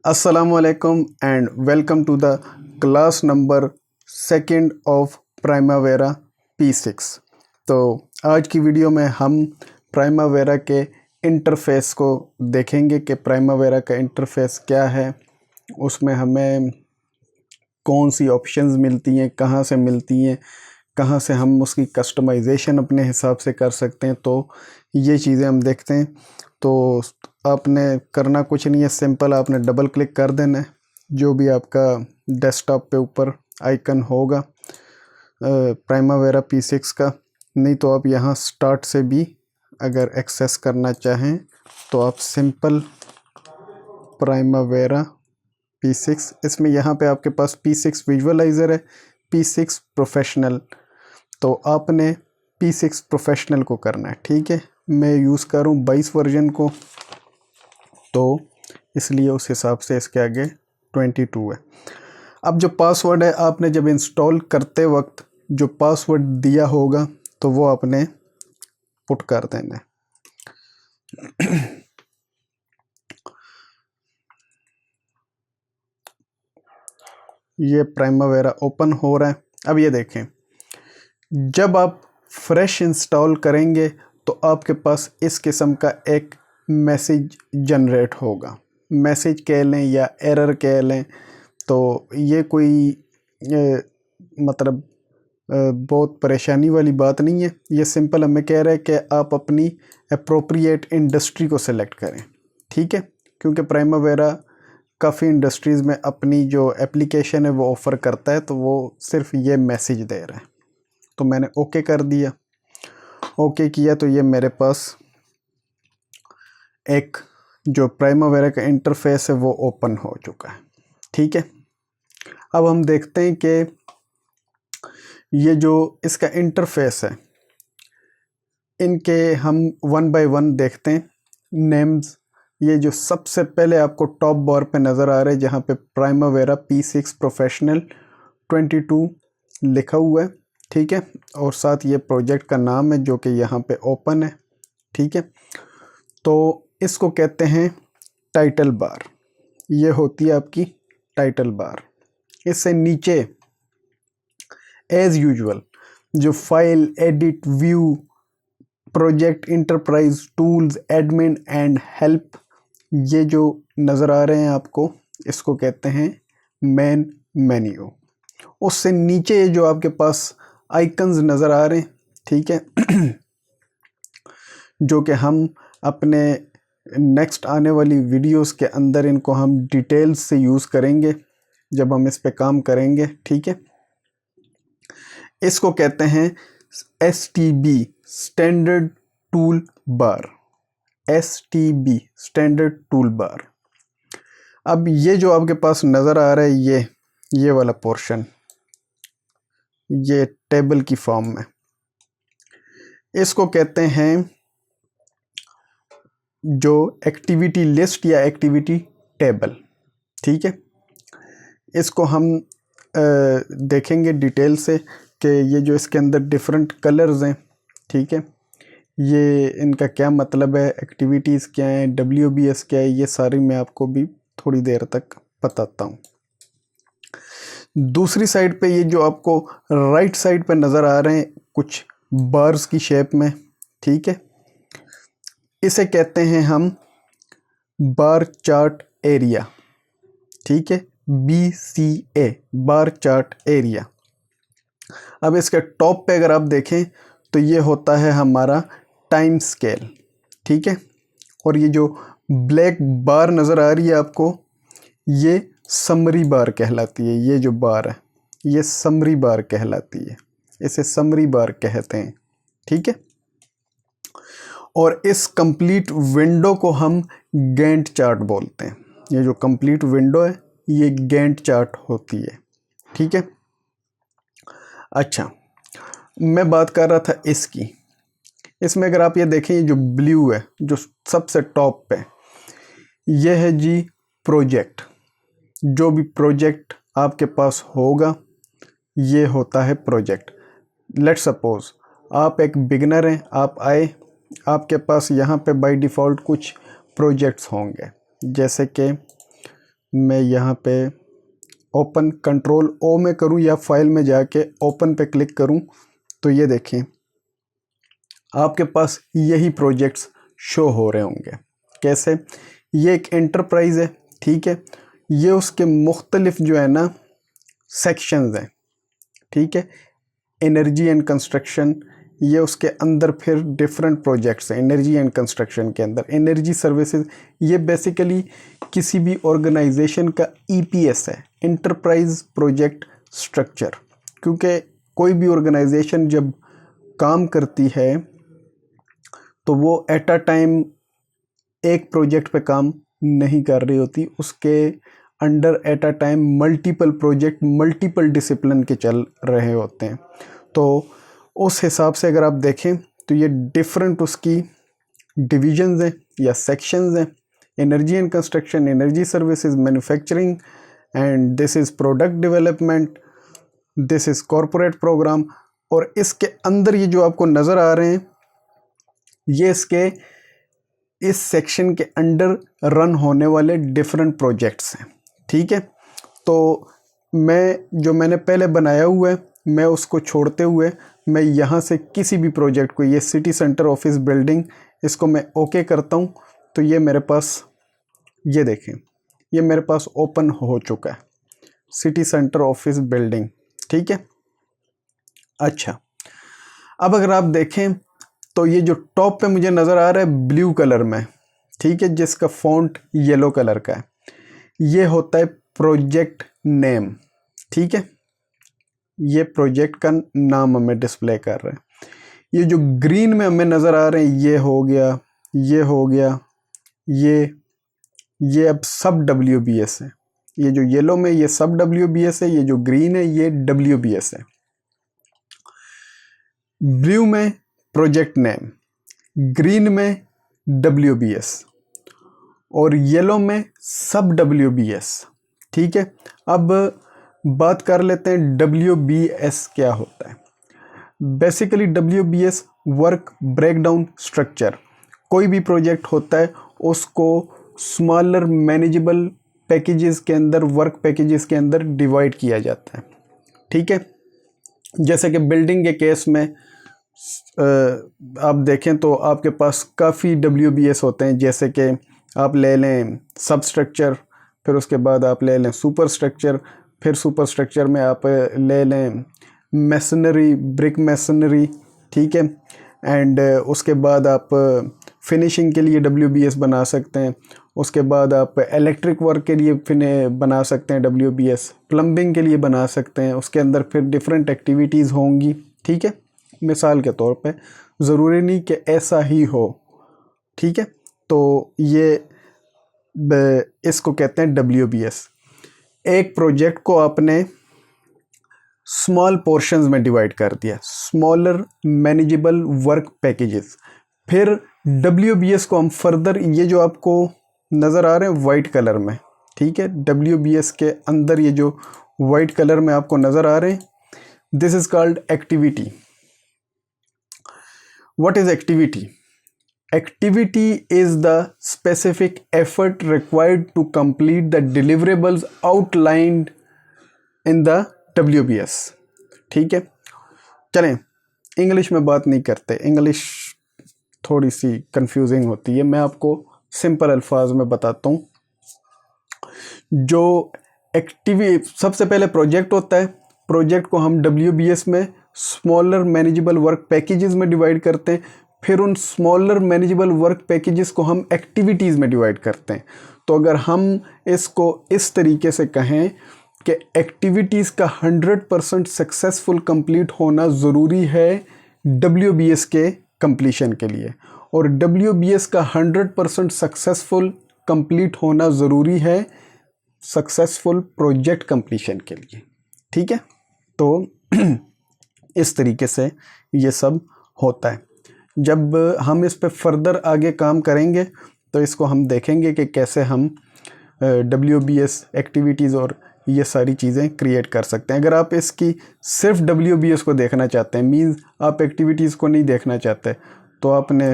Assalamualaikum and welcome to the class number second of Primavera P6। तो आज की video में हम प्राइमावेरा के इंटरफेस को देखेंगे कि प्राइमावेरा का इंटरफेस क्या है, उसमें हमें कौन सी ऑप्शंस मिलती हैं, कहाँ से मिलती हैं, कहाँ से हम उसकी कस्टमाइजेशन अपने हिसाब से कर सकते हैं। तो ये चीज़ें हम देखते हैं। तो आपने करना कुछ नहीं है, सिंपल आपने डबल क्लिक कर देना है जो भी आपका डेस्कटॉप पे ऊपर आइकन होगा प्राइमावेरा P6 का। नहीं तो आप यहाँ स्टार्ट से भी अगर एक्सेस करना चाहें तो आप सिंपल प्राइमावेरा P6, इसमें यहाँ पे आपके पास P6 विजुअलाइज़र है, P6 प्रोफेशनल। तो आपने P6 प्रोफेशनल को करना है, ठीक है। मैं यूज़ करूँ 22 वर्जन को, तो इसलिए उस हिसाब से इसके आगे 22 है। अब जो पासवर्ड है, आपने जब इंस्टॉल करते वक्त जो पासवर्ड दिया होगा तो वो आपने पुट कर देना है। ये प्राइमावेरा ओपन हो रहा है। अब ये देखें, जब आप फ्रेश इंस्टॉल करेंगे तो आपके पास इस किस्म का एक मैसेज जनरेट होगा। मैसेज कह लें या एरर कह लें, तो ये कोई मतलब बहुत परेशानी वाली बात नहीं है। ये सिंपल हमें कह रहा है कि आप अपनी अप्रोप्रिएट इंडस्ट्री को सेलेक्ट करें, ठीक है। क्योंकि प्राइमावेरा काफ़ी इंडस्ट्रीज़ में अपनी जो एप्लीकेशन है वो ऑफ़र करता है, तो वो सिर्फ ये मैसेज दे रहा है। तो मैंने ओके कर दिया। ओके किया तो ये मेरे पास एक जो प्राइमावेरा का इंटरफेस है वो ओपन हो चुका है, ठीक है। अब हम देखते हैं कि ये जो इसका इंटरफेस है, इनके हम वन बाय वन देखते हैं नेम्स। ये जो सबसे पहले आपको टॉप बार पे नज़र आ रहा है जहाँ पे प्राइमावेरा P6 प्रोफेशनल 22 लिखा हुआ है, ठीक है। और साथ ये प्रोजेक्ट का नाम है जो कि यहाँ पे ओपन है, ठीक है। तो इसको कहते हैं टाइटल बार। ये होती है आपकी टाइटल बार। इससे नीचे एज यूजुअल जो file, edit, view, project, enterprise, tools, admin and help, ये जो नज़र आ रहे हैं आपको, इसको कहते हैं मेन मेन्यू। उससे नीचे जो आपके पास आइकन्स नज़र आ रहे हैं, ठीक है, जो कि हम अपने नेक्स्ट आने वाली वीडियोस के अंदर इनको हम डिटेल्स से यूज़ करेंगे जब हम इस पे काम करेंगे, ठीक है। इसको कहते हैं STB standard tool bar. STB standard tool bar. अब ये जो आपके पास नज़र आ रहा है, ये वाला पोर्शन, ये टेबल की फॉर्म में, इसको कहते हैं जो एक्टिविटी लिस्ट या एक्टिविटी टेबल, ठीक है। इसको हम देखेंगे डिटेल से कि ये जो इसके अंदर डिफरेंट कलर्स हैं, ठीक है, ये इनका क्या मतलब है, एक्टिविटीज़ क्या हैं, WBS क्या है, ये सारी मैं आपको भी थोड़ी देर तक बताता हूँ। दूसरी साइड पे ये जो आपको राइट साइड पे नज़र आ रहे हैं कुछ बार्स की शेप में, ठीक है, इसे कहते हैं हम बार चार्ट एरिया, ठीक है, BCA बार चार्ट एरिया। अब इसके टॉप पे अगर आप देखें तो ये होता है हमारा टाइम स्केल, ठीक है। और ये जो ब्लैक बार नज़र आ रही है आपको, ये समरी बार कहलाती है। ये जो बार है ये समरी बार कहलाती है, इसे समरी बार कहते हैं, ठीक है। और इस कंप्लीट विंडो को हम गैंट चार्ट बोलते हैं। ये जो कंप्लीट विंडो है ये गैंट चार्ट होती है, ठीक है। अच्छा, मैं बात कर रहा था इसकी। इसमें अगर आप ये देखें, ये जो ब्लू है जो सबसे टॉप पे, ये है जी प्रोजेक्ट। जो भी प्रोजेक्ट आपके पास होगा ये होता है प्रोजेक्ट। लेट्स सपोज आप एक बिगनर हैं, आप आए, आपके पास यहाँ पे बाय डिफ़ॉल्ट कुछ प्रोजेक्ट्स होंगे, जैसे कि मैं यहाँ पे ओपन कंट्रोल ओ में करूँ या फाइल में जाके ओपन पे क्लिक करूँ तो ये देखें आपके पास यही प्रोजेक्ट्स शो हो रहे होंगे। कैसे? ये एक एंटरप्राइज है, ठीक है, ये उसके मुख्तलिफ जो है ना सेक्शंस हैं, ठीक है। एनर्जी एंड कंस्ट्रक्शन, ये उसके अंदर फिर डिफरेंट प्रोजेक्ट्स हैं। एनर्जी एंड कंस्ट्रक्शन के अंदर एनर्जी सर्विसेज, ये बेसिकली किसी भी ऑर्गेनाइजेशन का ईपीएस है, इंटरप्राइज प्रोजेक्ट स्ट्रक्चर। क्योंकि कोई भी ऑर्गेनाइजेशन जब काम करती है तो वो एट अ टाइम एक प्रोजेक्ट पे काम नहीं कर रही होती, उसके under at a time multiple project multiple discipline के चल रहे होते हैं। तो उस हिसाब से अगर आप देखें तो ये डिफरेंट उसकी डिविजन्स हैं या सेक्शंस हैं। Energy and construction, energy services, manufacturing, and this is product development, this is corporate programme. और इसके अंदर ये जो आपको नज़र आ रहे हैं ये इसके इस सेक्शन के अंडर रन होने वाले डिफरेंट प्रोजेक्ट्स हैं, ठीक है। तो मैंने पहले बनाया हुआ है, मैं उसको छोड़ते हुए मैं यहाँ से किसी भी प्रोजेक्ट को, ये सिटी सेंटर ऑफिस बिल्डिंग, इसको मैं ओके करता हूँ तो ये मेरे पास, ये देखें, ये मेरे पास ओपन हो चुका है सिटी सेंटर ऑफिस बिल्डिंग, ठीक है। अच्छा, अब अगर आप देखें तो ये जो टॉप पे मुझे नज़र आ रहा है ब्लू कलर में, ठीक है, जिसका फॉन्ट येलो कलर का है, ये होता है प्रोजेक्ट नेम, ठीक है। ये प्रोजेक्ट का नाम हमें डिस्प्ले कर रहे हैं। ये जो ग्रीन में हमें नज़र आ रहे हैं, ये हो गया, ये हो गया, ये अब सब WBS है। ये जो येलो में ये सब WBS है, ये जो ग्रीन है ये WBS है। ब्लू में प्रोजेक्ट नेम, ग्रीन में WBS और येलो में सब WBS, ठीक है। अब बात कर लेते हैं WBS क्या होता है। Basically WBS work breakdown structure. कोई भी प्रोजेक्ट होता है उसको स्मॉलर मैनेजेबल पैकेजेस के अंदर, वर्क पैकेजेस के अंदर डिवाइड किया जाता है, ठीक है। जैसे कि बिल्डिंग के केस में आप देखें तो आपके पास काफ़ी WBS होते हैं। जैसे कि आप ले लें सब स्ट्रक्चर, फिर उसके बाद आप ले लें सुपर स्ट्रक्चर, फिर सुपर स्ट्रक्चर में आप ले लें मैसनरी, ब्रिक मैसनरी, ठीक है। एंड उसके बाद आप फिनिशिंग के लिए WBS बना सकते हैं। उसके बाद आप इलेक्ट्रिक वर्क के लिए बना सकते हैं WBS, प्लम्बिंग के लिए बना सकते हैं। उसके अंदर फिर डिफरेंट एक्टिविटीज़ होंगी, ठीक है। मिसाल के तौर पे ज़रूरी नहीं कि ऐसा ही हो, ठीक है। तो ये इसको कहते हैं WBS। एक प्रोजेक्ट को आपने स्मॉल पोर्शंस में डिवाइड कर दिया, स्मॉलर मैनेजेबल वर्क पैकेजेस। फिर WBS को हम फर्दर, ये जो आपको नज़र आ रहे हैं वाइट कलर में, ठीक है, WBS के अंदर ये जो वाइट कलर में आपको नज़र आ रहे हैं, this is called activity. What is activity? Activity is the specific effort required to complete the deliverables outlined in the WBS, ठीक है। चलें, इंग्लिश में बात नहीं करते, इंग्लिश थोड़ी सी कंफ्यूजिंग होती है, मैं आपको सिंपल अल्फाज में बताता हूँ। जो सबसे पहले प्रोजेक्ट होता है, प्रोजेक्ट को हम WBS में स्मॉलर मैनेजेबल वर्क पैकेजेस में डिवाइड करते हैं। फिर उन स्मॉलर मैनेजेबल वर्क पैकेजेस को हम एक्टिविटीज़ में डिवाइड करते हैं। तो अगर हम इसको इस तरीके से कहें कि एक्टिविटीज़ का 100% सक्सेसफुल कंप्लीट होना ज़रूरी है WBS के कंप्लीशन के लिए, और WBS का 100% सक्सेसफुल कंप्लीट होना ज़रूरी है सक्सेसफुल प्रोजेक्ट कंप्लीशन के लिए, ठीक है। तो इस तरीके से ये सब होता है। जब हम इस पे फर्दर आगे काम करेंगे तो इसको हम देखेंगे कि कैसे हम WBS एक्टिविटीज़ और ये सारी चीज़ें क्रिएट कर सकते हैं। अगर आप इसकी सिर्फ WBS को देखना चाहते हैं, मींस आप एक्टिविटीज़ को नहीं देखना चाहते, तो आपने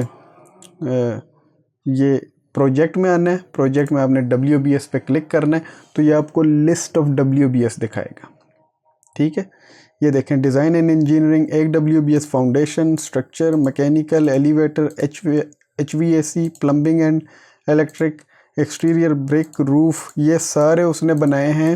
ये प्रोजेक्ट में आना है, प्रोजेक्ट में आपने WBS पे क्लिक करना है, तो ये आपको लिस्ट ऑफ WBS दिखाएगा। ठीक है, ये देखें, डिज़ाइन एंड इंजीनियरिंग एक WBS, foundation, structure, mechanical, elevator, HVAC, plumbing and electric, exterior, brick, roof, ये सारे उसने बनाए हैं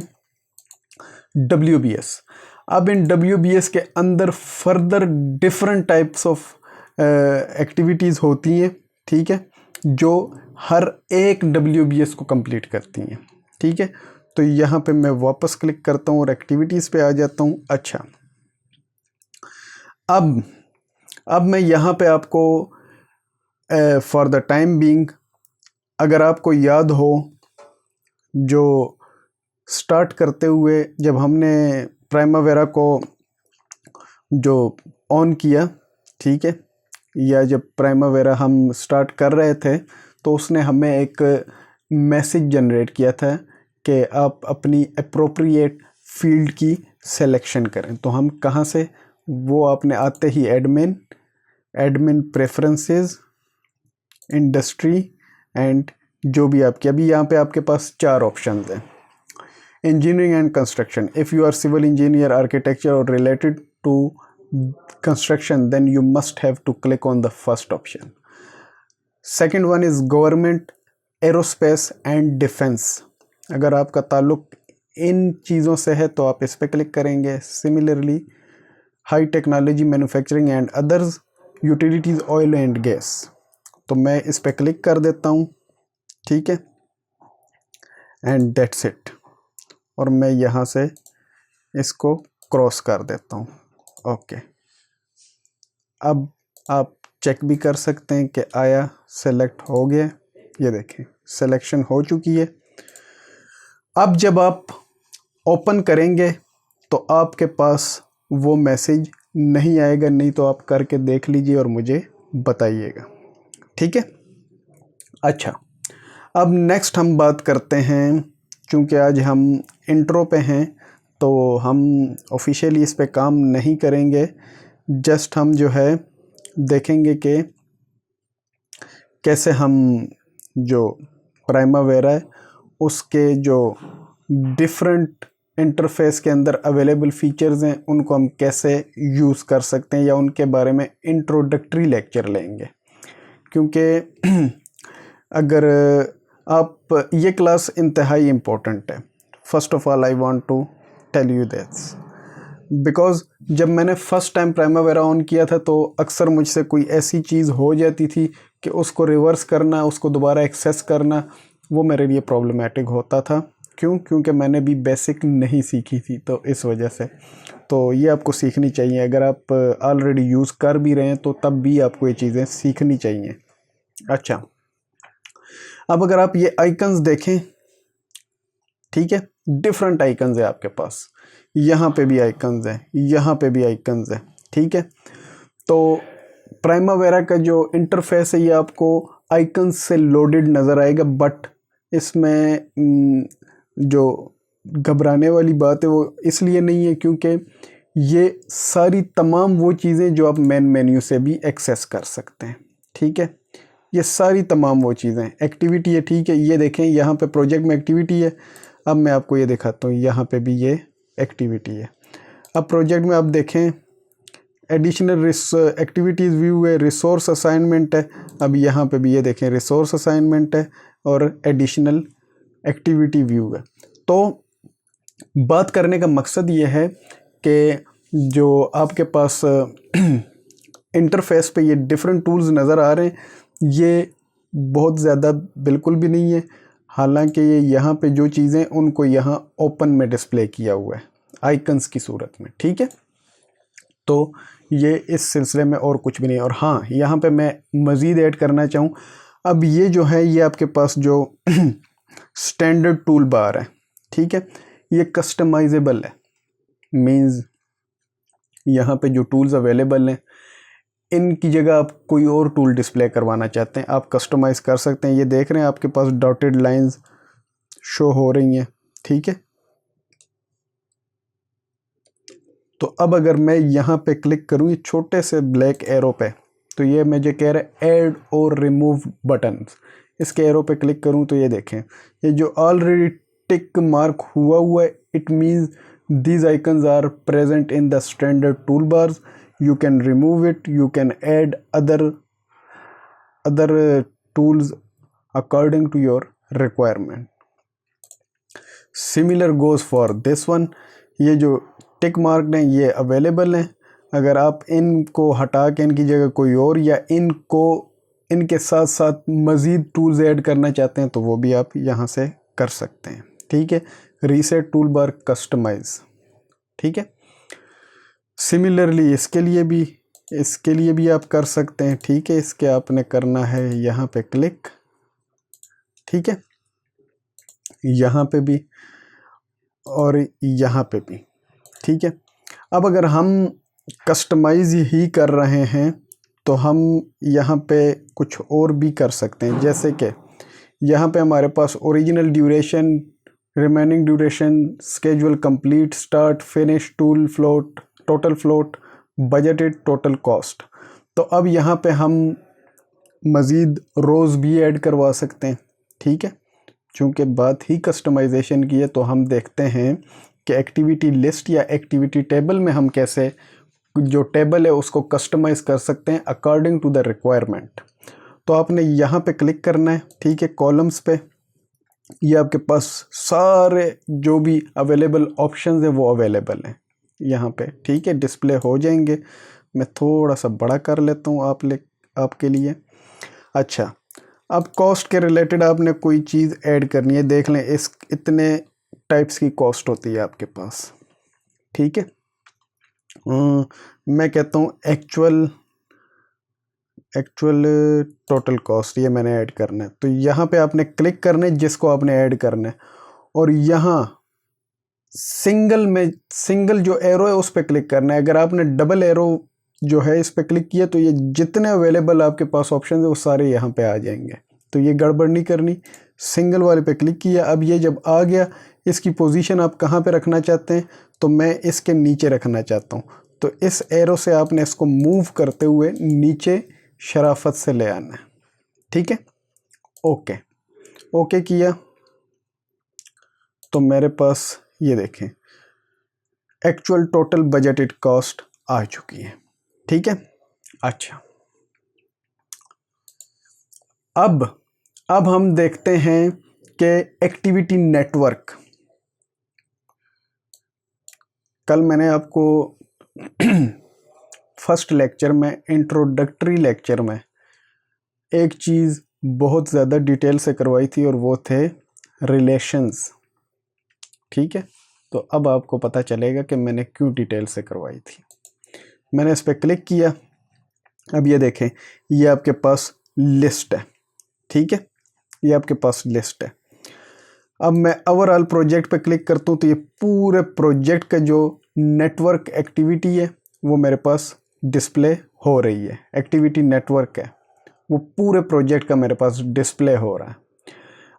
WBS। अब इन WBS के अंदर further different types of activities होती हैं, ठीक है, जो हर एक WBS को कंप्लीट करती हैं। ठीक है, तो यहाँ पे मैं वापस क्लिक करता हूँ और एक्टिविटीज़ पे आ जाता हूँ। अच्छा, अब मैं यहाँ पे आपको फॉर द टाइम बीइंग, अगर आपको याद हो, जो स्टार्ट करते हुए जब हमने प्राइमावेरा को जो ऑन किया, ठीक है, या जब प्राइमावेरा हम स्टार्ट कर रहे थे, तो उसने हमें एक मैसेज जनरेट किया था कि आप अपनी अप्रोप्रिएट फील्ड की सिलेक्शन करें। तो हम कहाँ से, वो आपने आते ही एडमिन प्रेफरेंसेस, इंडस्ट्री एंड जो भी आपकी, अभी यहाँ पे आपके पास 4 ऑप्शंस हैं। Engineering and construction, if you are civil engineer, architecture और related to construction, then you must have to click on the first option. Second one is government, aerospace and defense. अगर आपका ताल्लुक इन चीज़ों से है तो आप इस पर क्लिक करेंगे। Similarly high technology, manufacturing and others, utilities, oil and gas, तो मैं इस पर क्लिक कर देता हूँ। ठीक है, एंड दैट्स इट, और मैं यहाँ से इसको क्रॉस कर देता हूँ। ओके, अब आप चेक भी कर सकते हैं कि आया सेलेक्ट हो गया। ये देखें, सिलेक्शन हो चुकी है। अब जब आप ओपन करेंगे तो आपके पास वो मैसेज नहीं आएगा, नहीं तो आप करके देख लीजिए और मुझे बताइएगा। ठीक है, अच्छा, अब नेक्स्ट हम बात करते हैं, चूँकि आज हम इंट्रो पे हैं तो हम ऑफिशियली इस पे काम नहीं करेंगे, जस्ट हम जो है देखेंगे कि कैसे हम जो प्राइमावेरा है उसके जो डिफरेंट इंटरफेस के अंदर अवेलेबल फीचर्स हैं उनको हम कैसे यूज़ कर सकते हैं, या उनके बारे में इंट्रोडक्टरी लेक्चर लेंगे। क्योंकि अगर आप, ये क्लास इंतहाई इम्पोर्टेंट है। First of all I want to tell you this, because जब मैंने फ़र्स्ट टाइम प्राइमावेरा ऑन किया था तो अक्सर मुझसे कोई ऐसी चीज़ हो जाती थी कि उसको रिवर्स करना, उसको दोबारा एक्सेस करना, वो मेरे लिए प्रॉब्लमेटिक होता था। क्यों? क्योंकि मैंने भी बेसिक नहीं सीखी थी, तो इस वजह से। तो ये आपको सीखनी चाहिए। अगर आप ऑलरेडी यूज़ कर भी रहे हैं तो तब भी आपको ये चीज़ें सीखनी चाहिए। अच्छा, अब अगर आप ये आइकन्स देखें, ठीक है, डिफरेंट आइकन्स है आपके पास, यहाँ पे भी आइकन्स हैं, यहाँ पे भी आइकन्स हैं। ठीक है, तो प्राइमावेरा का जो इंटरफेस है ये आपको आइकन्स से लोडेड नज़र आएगा, बट इसमें जो घबराने वाली बात है वो इसलिए नहीं है क्योंकि ये सारी तमाम वो चीज़ें जो आप मेन मेन्यू से भी एक्सेस कर सकते हैं। ठीक है, ये सारी तमाम वो चीज़ें, एक्टिविटी है, ठीक है, ये देखें यहाँ पे प्रोजेक्ट में एक्टिविटी है। अब मैं आपको ये दिखाता हूँ, यहाँ पे भी ये एक्टिविटी है। अब प्रोजेक्ट में आप देखें, एडिशनल एक्टिविटीज़ व्यू है, रिसोर्स असाइनमेंट है। अब यहाँ पे भी ये देखें, रिसोर्स असाइनमेंट है और एडिशनल एक्टिविटी व्यू है। तो बात करने का मकसद ये है कि जो आपके पास इंटरफेस पे ये डिफरेंट टूल्स नज़र आ रहे हैं, ये बहुत ज़्यादा बिल्कुल भी नहीं है। हालांकि ये यहाँ पे जो चीज़ें उनको यहाँ ओपन में डिस्प्ले किया हुआ है आइकन्स की सूरत में। ठीक है, तो ये इस सिलसिले में और कुछ भी नहीं। और हाँ, यहाँ पे मैं मज़ीद ऐड करना चाहूँ, अब ये जो है ये आपके पास जो स्टैंडर्ड टूल बार है, ठीक है, ये कस्टमाइजेबल है। मींस यहाँ पे जो टूल्स अवेलेबल हैं इनकी जगह आप कोई और टूल डिस्प्ले करवाना चाहते हैं, आप कस्टमाइज़ कर सकते हैं। ये देख रहे हैं आपके पास डॉटेड लाइंस शो हो रही हैं। ठीक है, तो अब अगर मैं यहाँ पे क्लिक करूँ ये छोटे से ब्लैक एरो पे, तो ये मुझे कह रहा है ऐड और रिमूव बटन्स, इसके एरो पे क्लिक करूं तो ये देखें, ये जो ऑलरेडी टिक मार्क हुआ है, it means these icons are present in the standard toolbars. You can remove it, you can add other tools according to your requirement. Similar goes for this one. ये जो tick mark हैं ये available हैं, अगर आप इनको हटा के इनकी जगह कोई और या इनके साथ साथ मज़ीद टूल्स ऐड करना चाहते हैं तो वो भी आप यहाँ से कर सकते हैं। ठीक है, रीसेट टूल बार कस्टमाइज। ठीक है, सिमिलरली इसके लिए भी आप कर सकते हैं। ठीक है, इसके आपने करना है यहाँ पे क्लिक, ठीक है, यहाँ पे भी और यहाँ पे भी। ठीक है, अब अगर हम कस्टमाइज ही कर रहे हैं तो हम यहाँ पे कुछ और भी कर सकते हैं, जैसे कि यहाँ पे हमारे पास original duration, remaining duration, schedule complete, start, finish, tool float, total float, budgeted, total cost. तो अब यहाँ पे हम मज़ीद रोज़ भी ऐड करवा सकते हैं। ठीक है, चूँकि बात ही कस्टमाइजेशन की है तो हम देखते हैं कि एक्टिविटी लिस्ट या एक्टिविटी टेबल में हम कैसे जो टेबल है उसको कस्टमाइज़ कर सकते हैं अकॉर्डिंग टू द रिक्वायरमेंट। तो आपने यहाँ पे क्लिक करना है। ठीक है, कॉलम्स पे ये आपके पास सारे जो भी अवेलेबल ऑप्शंस हैं वो अवेलेबल हैं यहाँ पे। ठीक है, डिस्प्ले हो जाएंगे। मैं थोड़ा सा बड़ा कर लेता हूँ आपके लिए। अच्छा, अब कॉस्ट के रिलेटेड आपने कोई चीज़ ऐड करनी है, देख लें इतने टाइप्स की कॉस्ट होती है आपके पास। ठीक है, मैं कहता हूँ एक्चुअल टोटल कॉस्ट, ये मैंने ऐड करना है। तो यहाँ पे आपने क्लिक करना है जिसको आपने ऐड करना है, और यहाँ सिंगल जो एरो है उस पर क्लिक करना है। अगर आपने डबल एरो जो है इस पर क्लिक किया तो ये जितने अवेलेबल आपके पास ऑप्शन है वो सारे यहाँ पे आ जाएंगे। तो ये गड़बड़ नहीं करनी, सिंगल वाले पे क्लिक किया। अब ये जब आ गया, इसकी पोजीशन आप कहाँ पे रखना चाहते हैं, तो मैं इसके नीचे रखना चाहता हूँ। तो इस एरो से आपने इसको मूव करते हुए नीचे शराफत से ले आना है। ठीक है, ओके किया तो मेरे पास ये देखें एक्चुअल टोटल बजटेड कॉस्ट आ चुकी है। ठीक है, अच्छा, अब हम देखते हैं कि एक्टिविटी नेटवर्क। कल मैंने आपको फर्स्ट लेक्चर में, इंट्रोडक्टरी लेक्चर में एक चीज़ बहुत ज़्यादा डिटेल से करवाई थी और वो थे रिलेशंस। ठीक है, तो अब आपको पता चलेगा कि मैंने क्यों डिटेल से करवाई थी। मैंने इस पर क्लिक किया, अब ये देखें ये आपके पास लिस्ट है। ठीक है, ये आपके पास लिस्ट है। अब मैं ओवरऑल प्रोजेक्ट पे क्लिक करता हूँ तो ये पूरे प्रोजेक्ट का जो नेटवर्क एक्टिविटी है वो मेरे पास डिस्प्ले हो रही है। एक्टिविटी नेटवर्क है वो पूरे प्रोजेक्ट का मेरे पास डिस्प्ले हो रहा है।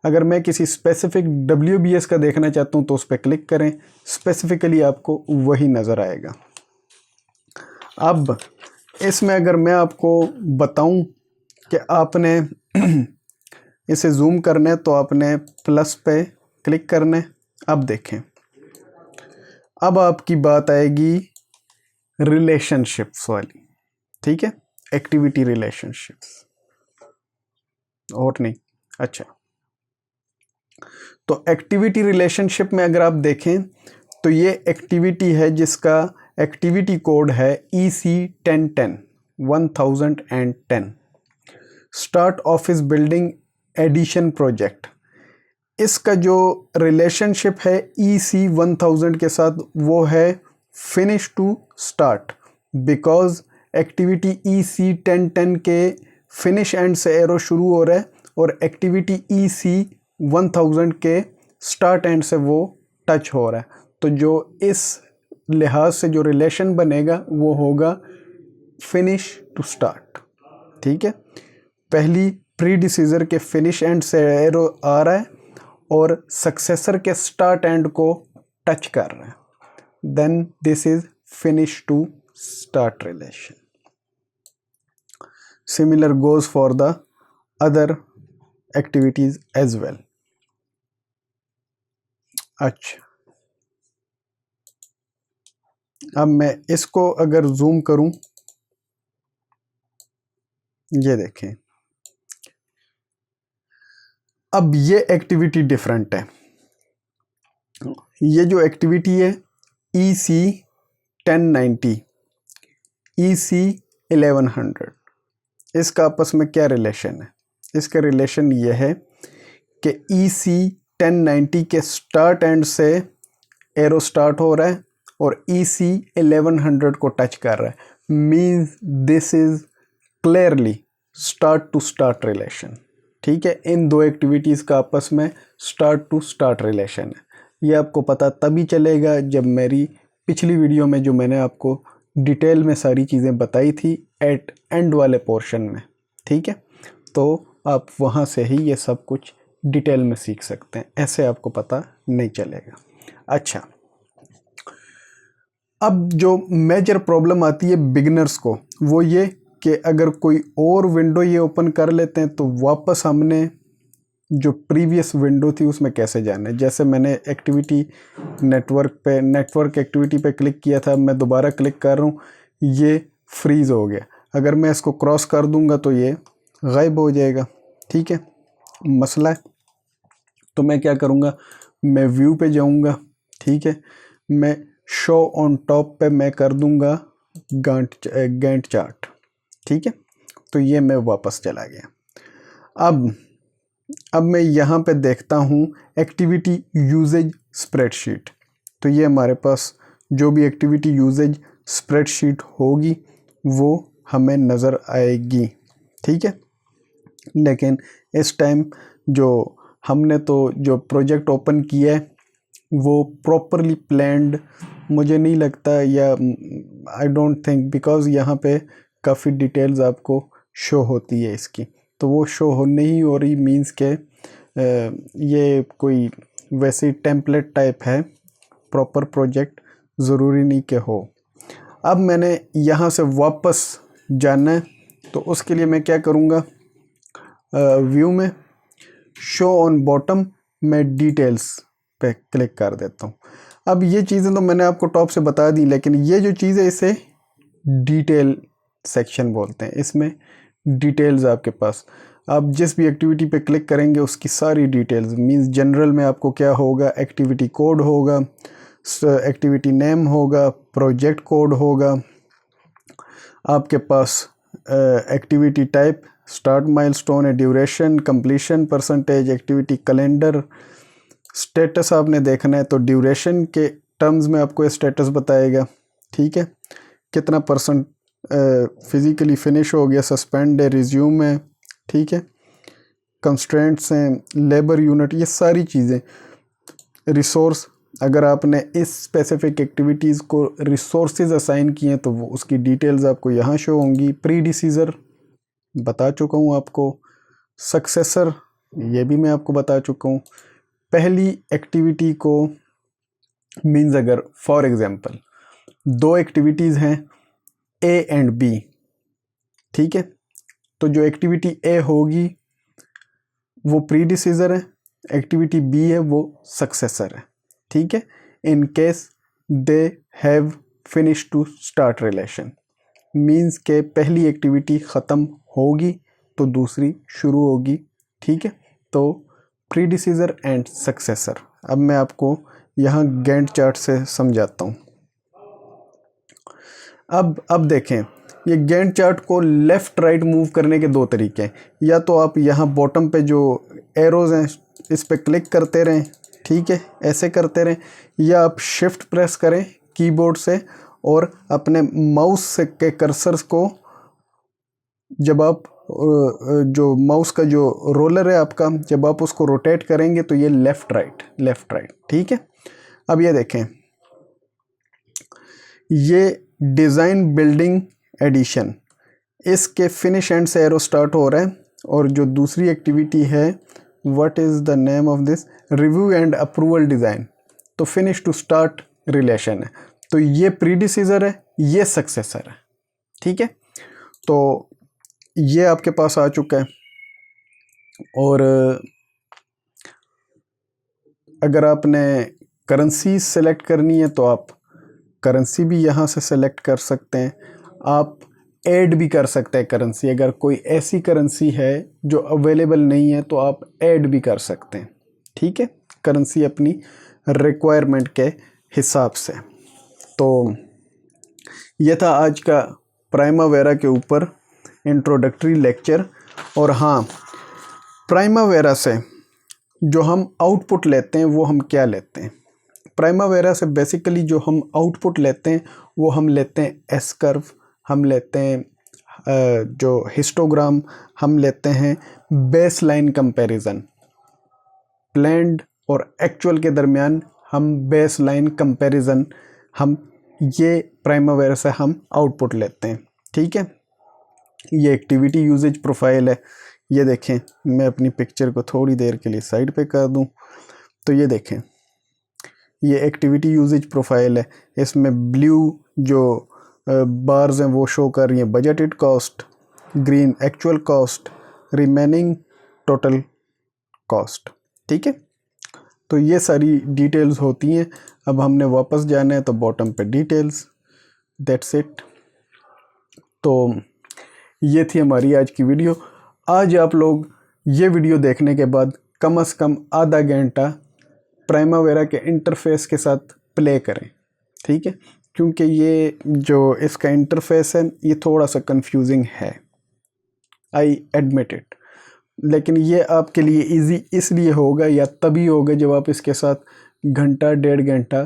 अगर मैं किसी स्पेसिफिक WBS का देखना चाहता हूँ तो उस पर क्लिक करें, स्पेसिफिकली आपको वही नज़र आएगा। अब इसमें अगर मैं आपको बताऊं कि आपने इसे जूम करना है तो आपने प्लस पे क्लिक करना है। अब देखें, अब आपकी बात आएगी रिलेशनशिप्स वाली। ठीक है, एक्टिविटी रिलेशनशिप्स और नहीं। अच्छा, तो एक्टिविटी रिलेशनशिप में अगर आप देखें तो ये एक्टिविटी है जिसका एक्टिविटी कोड है EC1010 1010, start office building addition project. इसका जो रिलेशनशिप है EC1000 के साथ वो है finish to start, because activity EC1010 के फिनिश एंड से एरो शुरू हो रहा है और एक्टिविटी EC1000 के स्टार्ट एंड से वो टच हो रहा है। तो जो इस लिहाज से जो रिलेशन बनेगा वो होगा फिनिश टू स्टार्ट। ठीक है, पहली प्रीडिसीजर के फिनिश एंड से एरो आ रहा है और सक्सेसर के स्टार्ट एंड को टच कर रहा है, then this is finish to start relation. Similar goes for the other activities as well. अच्छा, अब मैं इसको अगर जूम करूं, ये देखें, अब ये एक्टिविटी डिफरेंट है। ये जो एक्टिविटी है EC 1090, EC 1100, इसका आपस में क्या रिलेशन है? इसका रिलेशन ये है कि EC 1090 के स्टार्ट एंड से एरो स्टार्ट हो रहा है और EC 1100 को टच कर रहा है। Means this is clearly start to start relation. ठीक है, इन दो एक्टिविटीज़ का आपस में स्टार्ट टू स्टार्ट रिलेशन है। ये आपको पता तभी चलेगा जब मेरी पिछली वीडियो में जो मैंने आपको डिटेल में सारी चीज़ें बताई थी एट एंड वाले पोर्शन में। ठीक है, तो आप वहाँ से ही ये सब कुछ डिटेल में सीख सकते हैं, ऐसे आपको पता नहीं चलेगा। अच्छा, अब जो मेजर प्रॉब्लम आती है बिगिनर्स को वो ये कि अगर कोई और विंडो ये ओपन कर लेते हैं तो वापस हमने जो प्रीवियस विंडो थी उसमें कैसे जाना है। जैसे मैंने एक्टिविटी नेटवर्क एक्टिविटी पे क्लिक किया था, मैं दोबारा क्लिक कर रहा हूँ, ये फ्रीज़ हो गया। अगर मैं इसको क्रॉस कर दूंगा तो ये गायब हो जाएगा। ठीक है, मसला है। तो मैं क्या करूँगा, मैं व्यू पे जाऊँगा। ठीक है, मैं शो ऑन टॉप पे मैं कर दूँगा गैंट चार्ट। ठीक है, तो ये मैं वापस चला गया। अब मैं यहाँ पे देखता हूँ एक्टिविटी यूजेज स्प्रेडशीट। तो ये हमारे पास जो भी एक्टिविटी यूजेज स्प्रेडशीट होगी वो हमें नज़र आएगी। ठीक है, लेकिन इस टाइम जो हमने तो जो प्रोजेक्ट ओपन किया है वो प्रॉपरली प्लान्ड मुझे नहीं लगता, या आई डोंट थिंक, बिकॉज़ यहाँ पे काफ़ी डिटेल्स आपको शो होती है इसकी, तो वो शो हो नहीं हो रही। मींस के ये कोई वैसी टेम्पलेट टाइप है, प्रॉपर प्रोजेक्ट ज़रूरी नहीं कि हो। अब मैंने यहाँ से वापस जाना है तो उसके लिए मैं क्या करूँगा, व्यू में शो ऑन बॉटम मैं डिटेल्स पे क्लिक कर देता हूँ। अब ये चीज़ें तो मैंने आपको टॉप से बता दी, लेकिन ये जो चीज़ है इसे डिटेल सेक्शन बोलते हैं। इसमें डिटेल्स आपके पास, आप जिस भी एक्टिविटी पे क्लिक करेंगे उसकी सारी डिटेल्स, मींस जनरल में आपको क्या होगा, एक्टिविटी कोड होगा, एक्टिविटी नेम होगा, प्रोजेक्ट कोड होगा, आपके पास एक्टिविटी टाइप, स्टार्ट माइलस्टोन है, duration, completion percentage, activity calendar, status आपने देखना है तो ड्यूरेशन के टर्म्स में आपको स्टेटस बताएगा। ठीक है, कितना परसेंट फिज़िकली फिनिश हो गया, सस्पेंड है, रिज्यूम है। ठीक है, कंस्ट्रेंट्स हैं, लेबर यूनिट, ये सारी चीज़ें, रिसोर्स, अगर आपने इस स्पेसिफिक एक्टिविटीज़ को रिसोर्सेज असाइन किए हैं तो वो उसकी डिटेल्स आपको यहाँ शो होंगी। प्रीडिसीजर बता चुका हूँ आपको, सक्सेसर ये भी मैं आपको बता चुका हूँ। पहली एक्टिविटी को मीन्स अगर फॉर एग्जांपल दो एक्टिविटीज़ हैं A एंड B, ठीक है, तो जो एक्टिविटी A होगी वो प्रीडिसीजर है, एक्टिविटी B है वो सक्सेसर है। ठीक है, in case they have finish to start relation, means के पहली एक्टिविटी ख़त्म होगी तो दूसरी शुरू होगी। ठीक है, तो प्रीडिसीजर एंड सक्सेसर। अब मैं आपको यहाँ गैंट चार्ट से समझाता हूँ। अब देखें, ये गैंट चार्ट को लेफ़्ट राइट मूव करने के दो तरीके हैं। या तो आप यहाँ बॉटम पे जो एरोज़ हैं इस पे क्लिक करते रहें, ठीक है, ऐसे करते रहें, या आप शिफ्ट प्रेस करें कीबोर्ड से और अपने माउस से के कर्सर्स को, जब आप जो माउस का जो रोलर है आपका, जब आप उसको रोटेट करेंगे तो ये लेफ़्ट राइट। ठीक है, अब ये देखें, ये डिज़ाइन बिल्डिंग एडिशन, इसके फिनिश एंड से एरो स्टार्ट हो रहा है। और जो दूसरी एक्टिविटी है, what is the name of this, review and approval design, तो फिनिश टू स्टार्ट रिलेशन है। तो ये प्रीडिसीजर है, ये सक्सेसर है। ठीक है, तो ये आपके पास आ चुका है। और अगर आपने करेंसी सेलेक्ट करनी है तो आप करेंसी भी यहाँ से सेलेक्ट कर सकते हैं। आप ऐड भी कर सकते हैं करेंसी, अगर कोई ऐसी करेंसी है जो अवेलेबल नहीं है तो आप ऐड भी कर सकते हैं। ठीक है, करेंसी अपनी रिक्वायरमेंट के हिसाब से। तो ये था आज का प्राइमावेरा के ऊपर इंट्रोडक्टरी लेक्चर। और हाँ, प्राइमावेरा से जो हम आउटपुट लेते हैं वो हम क्या लेते हैं? प्राइमावेरा से बेसिकली जो हम आउटपुट लेते हैं वो हम लेते हैं एस कर्व, हम लेते हैं जो हिस्टोग्राम, हम लेते हैं बेस लाइन कंपेरिजन। प्लान्ड और एक्चुअल के दरमियान हम बेस लाइन कंपेरिजन, हम ये प्राइमावेरा से हम आउटपुट लेते हैं। ठीक है, ये एक्टिविटी यूजेज प्रोफाइल है। ये देखें, मैं अपनी पिक्चर को थोड़ी देर के लिए साइड पे कर दूं तो ये देखें, ये एक्टिविटी यूजेज प्रोफाइल है। इसमें ब्लू जो बार्स हैं वो शो कर रही हैं budgeted cost, green actual cost, remaining total cost. ठीक है, तो ये सारी डिटेल्स होती हैं। अब हमने वापस जाना है तो बॉटम पे डिटेल्स, दैट्स इट। तो ये थी हमारी आज की वीडियो। आज आप लोग ये वीडियो देखने के बाद कम से कम आधा घंटा प्राइमावेरा के इंटरफेस के साथ प्ले करें। ठीक है, क्योंकि ये जो इसका इंटरफेस है ये थोड़ा सा कंफ्यूजिंग है, आई एडमिट इट, लेकिन ये आपके लिए इजी इसलिए होगा या तभी होगा जब आप इसके साथ घंटा 1.5 घंटा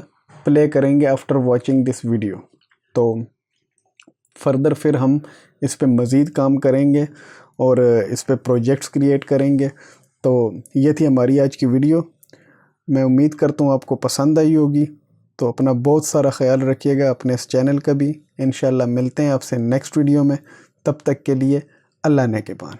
प्ले करेंगे आफ्टर वॉचिंग दिस वीडियो। तो फर्दर फिर हम इस पे मज़ीद काम करेंगे और इस पे प्रोजेक्ट्स क्रिएट करेंगे। तो ये थी हमारी आज की वीडियो। मैं उम्मीद करता हूँ आपको पसंद आई होगी। तो अपना बहुत सारा ख्याल रखिएगा, अपने इस चैनल का भी। इंशाल्लाह मिलते हैं आपसे नेक्स्ट वीडियो में। तब तक के लिए अल्लाह ने के पान।